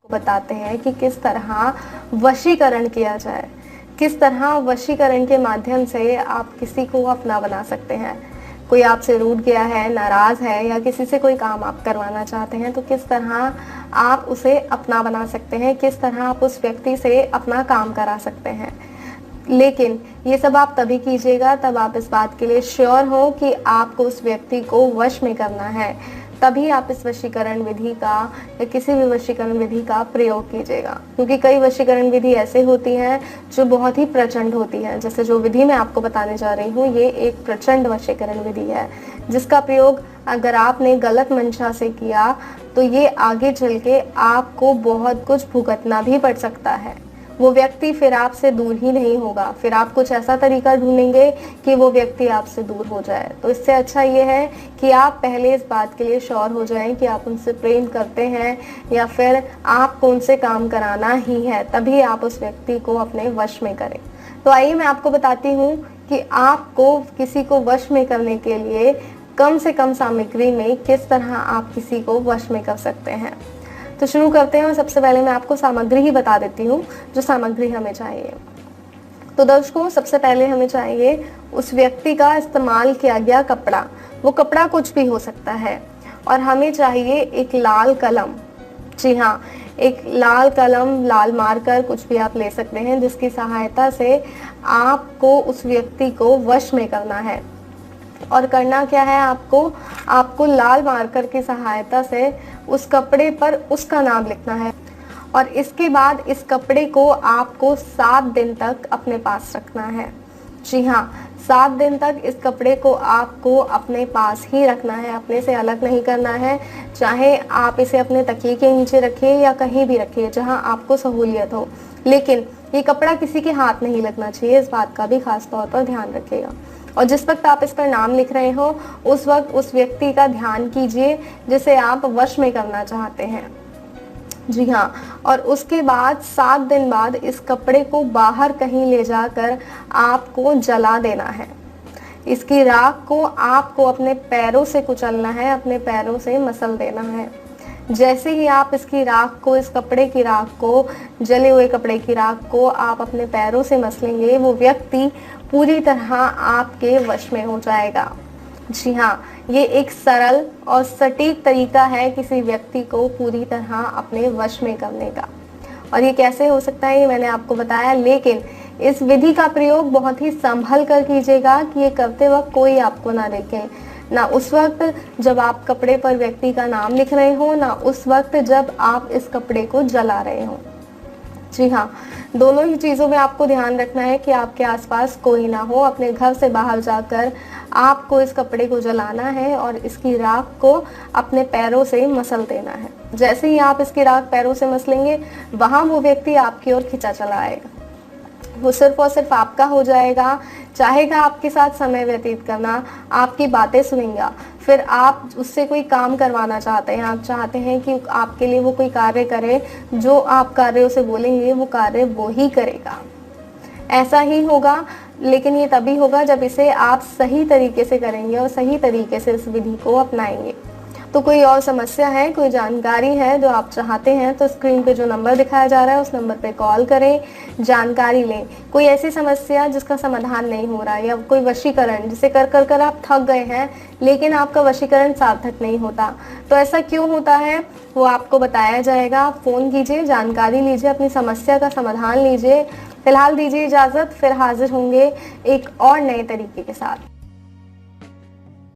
बताते हैं कि किस तरह वशीकरण किया जाए, किस तरह वशीकरण के माध्यम से आप किसी को अपना बना सकते हैं। कोई आपसे रूठ गया है, नाराज है या किसी से कोई काम आप करवाना चाहते हैं तो किस तरह आप उसे अपना बना सकते हैं, किस तरह आप उस व्यक्ति से अपना काम करा सकते हैं। लेकिन ये सब आप तभी कीजिएगा तब आप इस बात के लिए श्योर हो कि आपको उस व्यक्ति को वश में करना है, तभी आप इस वशीकरण विधि का या किसी भी वशीकरण विधि का प्रयोग कीजिएगा। क्योंकि कई वशीकरण विधि ऐसे होती हैं जो बहुत ही प्रचंड होती हैं। जैसे जो विधि मैं आपको बताने जा रही हूँ, ये एक प्रचंड वशीकरण विधि है जिसका प्रयोग अगर आपने गलत मंशा से किया तो ये आगे चल के आपको बहुत कुछ भुगतना भी पड़ सकता है। वो व्यक्ति फिर आपसे दूर ही नहीं होगा, फिर आप कुछ ऐसा तरीका ढूंढेंगे कि वो व्यक्ति आपसे दूर हो जाए। तो इससे अच्छा ये है कि आप पहले इस बात के लिए श्योर हो जाएं कि आप उनसे प्रेम करते हैं या फिर आपको उनसे काम कराना ही है, तभी आप उस व्यक्ति को अपने वश में करें। तो आइए मैं आपको बताती हूँ कि आपको किसी को वश में करने के लिए कम से कम सामग्री में किस तरह आप किसी को वश में कर सकते हैं। तो शुरू करते हैं और सबसे पहले मैं आपको सामग्री ही बता देती हूँ जो सामग्री हमें चाहिए। तो दर्शकों, सबसे पहले हमें चाहिए उस व्यक्ति का इस्तेमाल किया गया कपड़ा। वो कपड़ा कुछ भी हो सकता है। और हमें चाहिए एक लाल कलम। जी हाँ, एक लाल कलम, लाल मार्कर कुछ भी आप ले सकते हैं जिसकी सहायता से आपको उस व्यक्ति को वश में करना है। और करना क्या है, आपको लाल मार्कर की सहायता से उस कपड़े पर उसका नाम लिखना है। और इसके बाद इस कपड़े को आपको 7 दिन तक अपने पास रखना है। जी हाँ, 7 दिन तक इस कपड़े को आपको अपने पास ही रखना है, अपने से अलग नहीं करना है। चाहे आप इसे अपने तकिए के नीचे रखिए या कहीं भी रखिए जहाँ आपको सहूलियत हो, लेकिन ये कपड़ा किसी के हाथ नहीं लगना चाहिए। इस बात का भी खास तौर पर ध्यान रखिएगा। और जिस वक्त आप इस पर नाम लिख रहे हो उस वक्त उस व्यक्ति का ध्यान कीजिए जिसे आप वश में करना चाहते हैं। जी हाँ, और उसके बाद 7 दिन बाद इस कपड़े को बाहर कहीं ले जाकर आपको जला देना है। इसकी राख को आपको अपने पैरों से कुचलना है, अपने पैरों से मसल देना है। जैसे ही आप इसकी राख को, इस कपड़े की राख को, जले हुए कपड़े की राख को आप अपने पैरों से मसलेंगे, वो व्यक्ति पूरी तरह आपके वश में हो जाएगा। जी हाँ, ये एक सरल और सटीक तरीका है किसी व्यक्ति को पूरी तरह अपने वश में करने का। और ये कैसे हो सकता है ये मैंने आपको बताया, लेकिन इस विधि का प्रयोग बहुत ही संभल कर कीजिएगा कि ये करते वक्त कोई आपको ना देखे, ना उस वक्त जब आप कपड़े पर व्यक्ति का नाम लिख रहे हो, ना उस वक्त जब आप इस कपड़े को जला रहे हो। जी हाँ, दोनों ही चीज़ों में आपको ध्यान रखना है कि आपके आसपास कोई ना हो। अपने घर से बाहर जाकर आपको इस कपड़े को जलाना है और इसकी राख को अपने पैरों से मसल देना है। जैसे ही आप इसकी राख पैरों से मसलेंगे, वहाँ वो व्यक्ति आपकी ओर खिंचा चला आएगा। वो सिर्फ और सिर्फ आपका हो जाएगा, चाहेगा आपके साथ समय व्यतीत करना, आपकी बातें सुनेगा। फिर आप उससे कोई काम करवाना चाहते हैं, आप चाहते हैं कि आपके लिए वो कोई कार्य करे, जो आप कार्य उसे बोलेंगे वो कार्य वो ही करेगा। ऐसा ही होगा, लेकिन ये तभी होगा जब इसे आप सही तरीके से करेंगे और सही तरीके से इस विधि को अपनाएंगे। तो कोई और समस्या है, कोई जानकारी है जो आप चाहते हैं तो स्क्रीन पे जो नंबर दिखाया जा रहा है उस नंबर पे कॉल करें, जानकारी लें। कोई ऐसी समस्या जिसका समाधान नहीं हो रहा है या कोई वशीकरण जिसे कर कर कर आप थक गए हैं लेकिन आपका वशीकरण सार्थक नहीं होता, तो ऐसा क्यों होता है वो आपको बताया जाएगा। आप फ़ोन कीजिए, जानकारी लीजिए, अपनी समस्या का समाधान लीजिए। फिलहाल दीजिए इजाज़त, फिर हाजिर होंगे एक और नए तरीके के साथ।